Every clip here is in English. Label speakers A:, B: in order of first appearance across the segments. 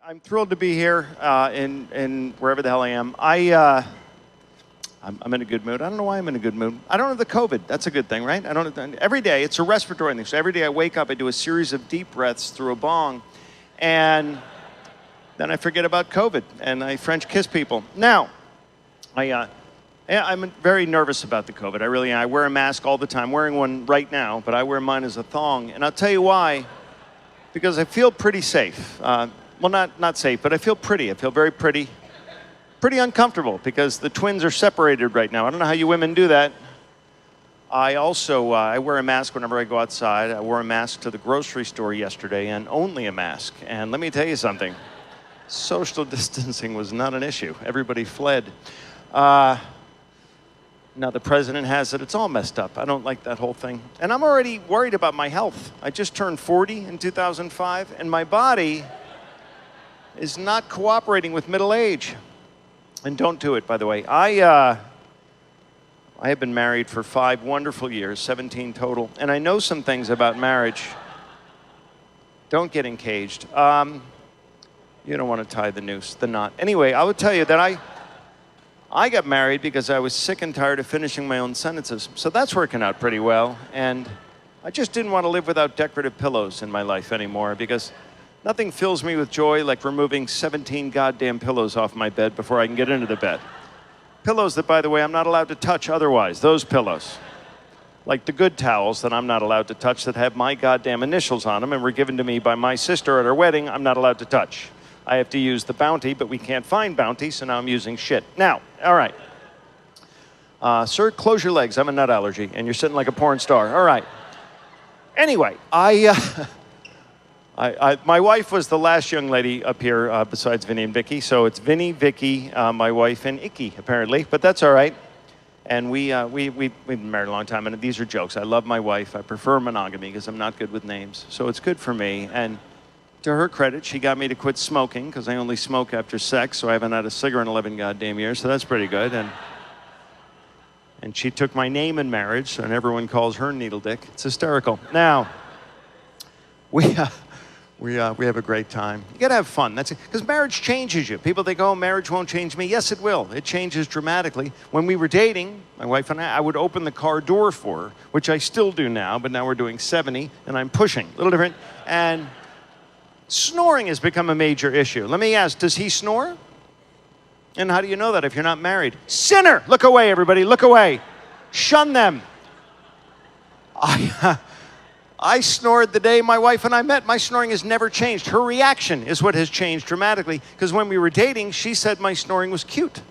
A: I'm thrilled to be here in wherever the hell I am. I'm in a good mood. I don't know why I'm in a good mood. I don't have the COVID. That's a good thing, right? Every day, it's a respiratory thing. So every day I wake up, I do a series of deep breaths through a bong, and then I forget about COVID, and I French kiss people. Now, I'm very nervous about the COVID. I really am. I wear a mask all the time. I'm wearing one right now, but I wear mine as a thong, and I'll tell you why. Because I feel pretty safe. Well, not safe, but I feel pretty. I feel very pretty. Pretty uncomfortable because the twins are separated right now. I don't know how you women do that. I also, I wear a mask whenever I go outside. I wore a mask to the grocery store yesterday, and only a mask. And let me tell you something. Social distancing was not an issue. Everybody fled. Now the president has it. It's all messed up. I don't like that whole thing. And I'm already worried about my health. I just turned 40 in 2005, and my body is not cooperating with middle age. And don't do it, by the way. I have been married for 5 wonderful years, 17 total, and I know some things about marriage. Don't get engaged. You don't want to tie the noose, the knot. Anyway, I would tell you that I got married because I was sick and tired of finishing my own sentences. So that's working out pretty well. And I just didn't want to live without decorative pillows in my life anymore because nothing fills me with joy like removing 17 goddamn pillows off my bed before I can get into the bed. Pillows that, by the way, I'm not allowed to touch otherwise. Those pillows. Like the good towels that I'm not allowed to touch that have my goddamn initials on them and were given to me by my sister at her wedding, I'm not allowed to touch. I have to use the Bounty, but we can't find Bounty, so now I'm using shit. Now, all right. Sir, close your legs. I have a nut allergy, and you're sitting like a porn star. All right. Anyway, my wife was the last young lady up here besides Vinny and Vicky, so it's Vinny, Vicky, my wife, and Icky, apparently, but that's all right. And we've been married a long time, and these are jokes. I love my wife. I prefer monogamy because I'm not good with names, so it's good for me. And to her credit, she got me to quit smoking because I only smoke after sex, so I haven't had a cigarette in 11 goddamn years, so that's pretty good. And she took my name in marriage, and everyone calls her Needle Dick. It's hysterical. Now, we have a great time. You gotta have fun. That's it. Because marriage changes you. People think, oh, marriage won't change me. Yes, it will. It changes dramatically. When we were dating, my wife and I would open the car door for her, which I still do now, but now we're doing 70, and I'm pushing. A little different. And snoring has become a major issue. Let me ask, does he snore? And how do you know that if you're not married? Sinner! Look away, everybody. Look away. Shun them. I snored the day my wife and I met. My snoring has never changed. Her reaction is what has changed dramatically. Because when we were dating, she said my snoring was cute.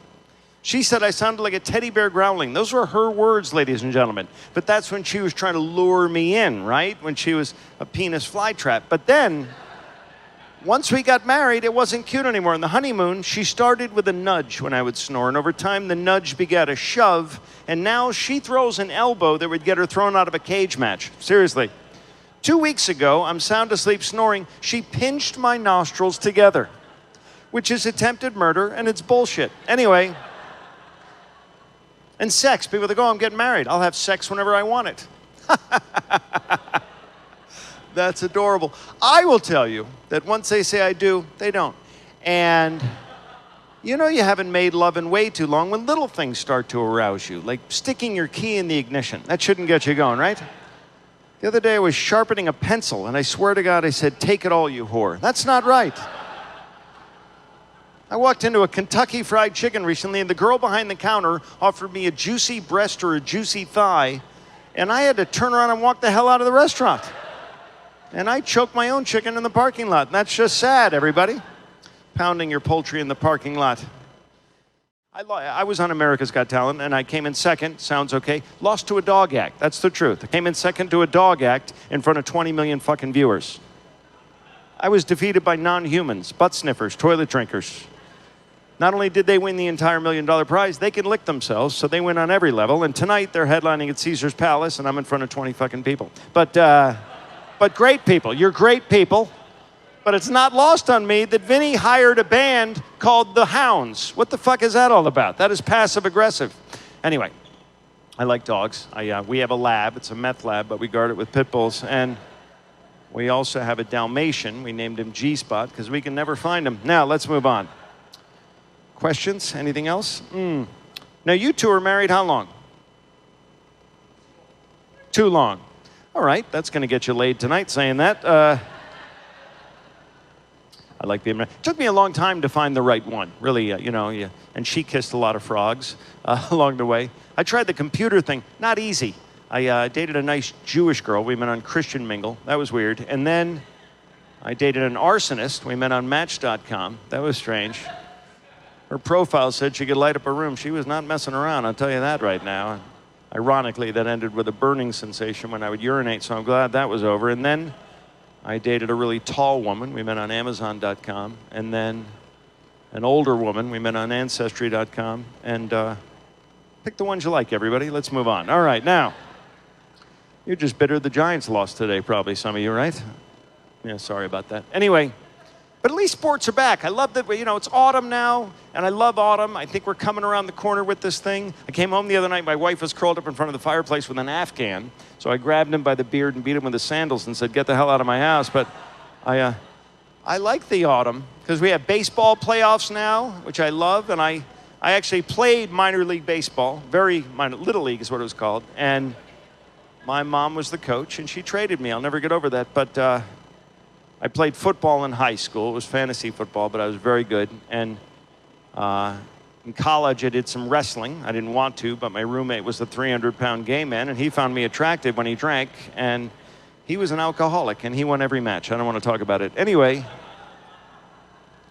A: She said I sounded like a teddy bear growling. Those were her words, ladies and gentlemen. But that's when she was trying to lure me in, right? When she was a penis flytrap. But then, once we got married, it wasn't cute anymore. On the honeymoon, she started with a nudge when I would snore. And over time, the nudge begat a shove. And now she throws an elbow that would get her thrown out of a cage match. Seriously. 2 weeks ago, I'm sound asleep snoring. She pinched my nostrils together, which is attempted murder, and it's bullshit. Anyway, and sex. People think, oh, I'm getting married. I'll have sex whenever I want it. That's adorable. I will tell you that once they say I do, they don't. And you know you haven't made love in way too long when little things start to arouse you, like sticking your key in the ignition. That shouldn't get you going, right? The other day I was sharpening a pencil, and I swear to God, I said, take it all, you whore. That's not right. I walked into a Kentucky Fried Chicken recently, and the girl behind the counter offered me a juicy breast or a juicy thigh, and I had to turn around and walk the hell out of the restaurant. And I choked my own chicken in the parking lot. And that's just sad, everybody. Pounding your poultry in the parking lot. I was on America's Got Talent, and I came in second. Sounds okay. Lost to a dog act. That's the truth. I came in second to a dog act in front of 20 million fucking viewers. I was defeated by non-humans, butt sniffers, toilet drinkers. Not only did they win the entire $1 million prize, they can lick themselves, so they win on every level. And tonight, they're headlining at Caesar's Palace, and I'm in front of 20 fucking people. But great people. You're great people. But it's not lost on me that Vinny hired a band called The Hounds. What the fuck is that all about? That is passive-aggressive. Anyway, I like dogs. We have a lab. It's a meth lab, but we guard it with pit bulls. And We also have a Dalmatian. We named him G-Spot because we can never find him. Now, let's move on. Questions? Anything else? Now, you two are married how long? Too long. All right, that's going to get you laid tonight saying that. I like being married. It took me a long time to find the right one, really, and she kissed a lot of frogs along the way. I tried the computer thing, not easy. I dated a nice Jewish girl. We met on Christian Mingle. That was weird. And then I dated an arsonist. We met on Match.com. That was strange. Her profile said she could light up a room. She was not messing around, I'll tell you that right now. Ironically, that ended with a burning sensation when I would urinate, so I'm glad that was over. And then I dated a really tall woman. We met on Amazon.com. And then an older woman. We met on Ancestry.com. And pick the ones you like, everybody. Let's move on. All right, now. You're just bitter the Giants lost today, probably, some of you, right? Yeah, sorry about that. Anyway, but at least sports are back. I love that, it's autumn now, and I love autumn. I think we're coming around the corner with this thing. I came home the other night, my wife was curled up in front of the fireplace with an Afghan, so I grabbed him by the beard and beat him with his sandals and said, get the hell out of my house. But I like the autumn, because we have baseball playoffs now, which I love, and I actually played minor league baseball, very minor, little league is what it was called, and my mom was the coach, and she traded me. I'll never get over that. But I played football in high school. It was fantasy football, but I was very good. And in college, I did some wrestling. I didn't want to, but my roommate was a 300-pound gay man, and he found me attractive when he drank. And he was an alcoholic, and he won every match. I don't want to talk about it. Anyway,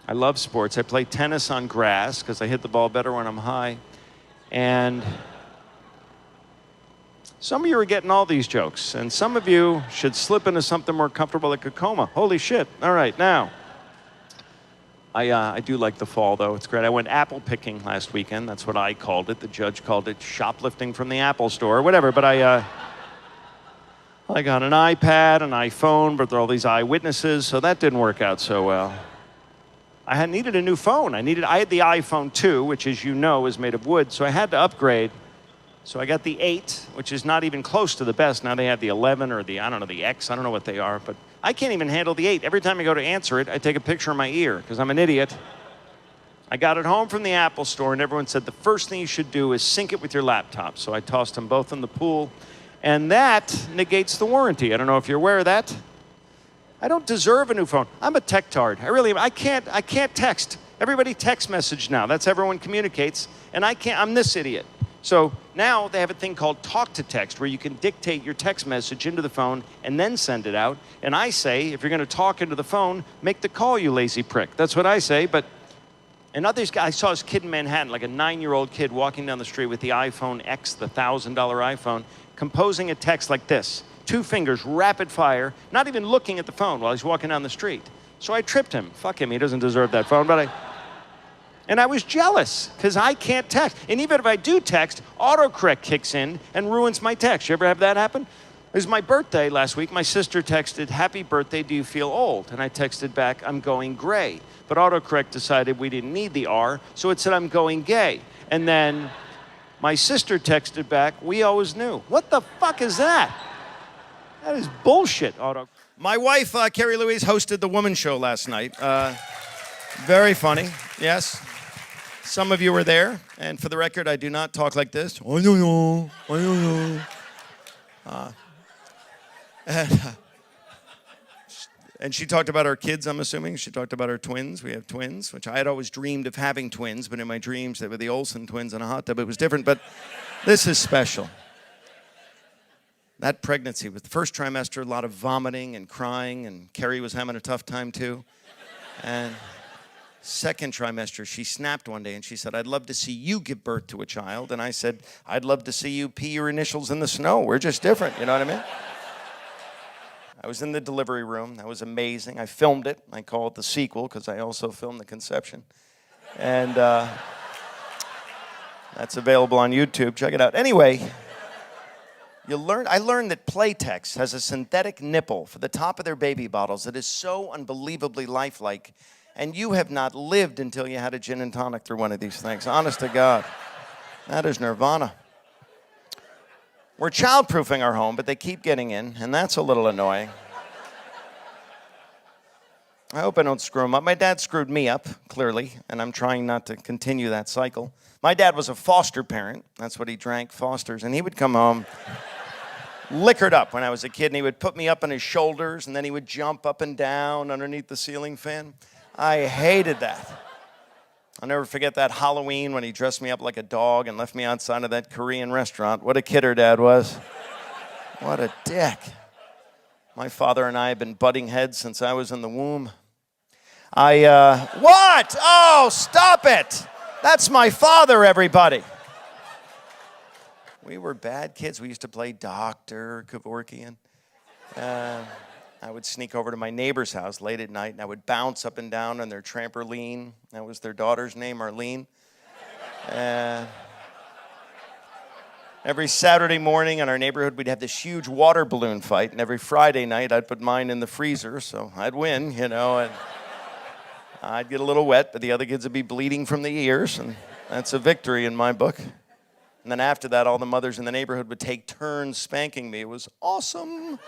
A: I love sports. I play tennis on grass because I hit the ball better when I'm high. And some of you are getting all these jokes, and some of you should slip into something more comfortable like a coma. Holy shit. All right, now, I do like the fall, though. It's great. I went apple picking last weekend. That's what I called it. The judge called it shoplifting from the Apple store, or whatever. But I got an iPad, an iPhone, but there are all these eyewitnesses, so that didn't work out so well. I had needed a new phone. I had the iPhone 2, which, as you know, is made of wood, so I had to upgrade. So I got the 8, which is not even close to the best. Now they have the 11 or the X. I don't know what they are, but I can't even handle the 8. Every time I go to answer it, I take a picture of my ear because I'm an idiot. I got it home from the Apple store, and everyone said the first thing you should do is sync it with your laptop. So I tossed them both in the pool, and that negates the warranty. I don't know if you're aware of that. I don't deserve a new phone. I'm a tech tard. I really am. I can't text. Everybody text message now. That's how everyone communicates, and I can't. I'm this idiot. So now they have a thing called talk to text where you can dictate your text message into the phone and then send it out. And I say, if you're going to talk into the phone, make the call, you lazy prick. That's what I say. But and others, I saw this kid in Manhattan, like a 9-year-old kid walking down the street with the iPhone X, the $1,000 iPhone, composing a text like this. 2 fingers, rapid fire, not even looking at the phone while he's walking down the street. So I tripped him. Fuck him, he doesn't deserve that phone, but and I was jealous because I can't text. And even if I do text, autocorrect kicks in and ruins my text. You ever have that happen? It was my birthday last week. My sister texted, happy birthday, do you feel old? And I texted back, I'm going gray. But autocorrect decided we didn't need the R, so it said I'm going gay. And then my sister texted back, we always knew. What the fuck is that? That is bullshit, auto. My wife, Carrie Louise, hosted the Woman Show last night. Very funny, yes. Some of you were there, and for the record, I do not talk like this. And she talked about our kids, I'm assuming. She talked about our twins. We have twins, which I had always dreamed of having twins, but in my dreams, they were the Olsen twins in a hot tub. It was different, but this is special. That pregnancy, with the first trimester, a lot of vomiting and crying, and Carrie was having a tough time, too. And second trimester, she snapped one day and she said, I'd love to see you give birth to a child. And I said, I'd love to see you pee your initials in the snow. We're just different, you know what I mean? I was in the delivery room. That was amazing. I filmed it. I call it the sequel because I also filmed the conception. And that's available on YouTube. Check it out. Anyway, I learned that Playtex has a synthetic nipple for the top of their baby bottles that is so unbelievably lifelike. And you have not lived until you had a gin and tonic through one of these things. Honest to God. That is nirvana. We're childproofing our home, but they keep getting in, and that's a little annoying. I hope I don't screw him up. My dad screwed me up, clearly, and I'm trying not to continue that cycle. My dad was a foster parent. That's what he drank, Fosters. And he would come home liquored up when I was a kid, and he would put me up on his shoulders, and then he would jump up and down underneath the ceiling fan. I hated that. I'll never forget that Halloween when he dressed me up like a dog and left me outside of that Korean restaurant. What a kidder Dad was. What a dick. My father and I have been butting heads since I was in the womb. What? Oh, stop it. That's my father, everybody. We were bad kids. We used to play Dr. Kevorkian. I would sneak over to my neighbor's house late at night, and I would bounce up and down on their trampoline. That was their daughter's name, Arlene. Every Saturday morning in our neighborhood, we'd have this huge water balloon fight, and every Friday night, I'd put mine in the freezer, so I'd win, and I'd get a little wet, but the other kids would be bleeding from the ears, and that's a victory in my book. And then after that, all the mothers in the neighborhood would take turns spanking me. It was awesome.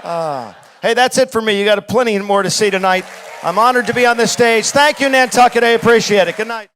A: Hey, that's it for me. You got plenty more to see tonight. I'm honored to be on this stage. Thank you, Nantucket. I appreciate it. Good night.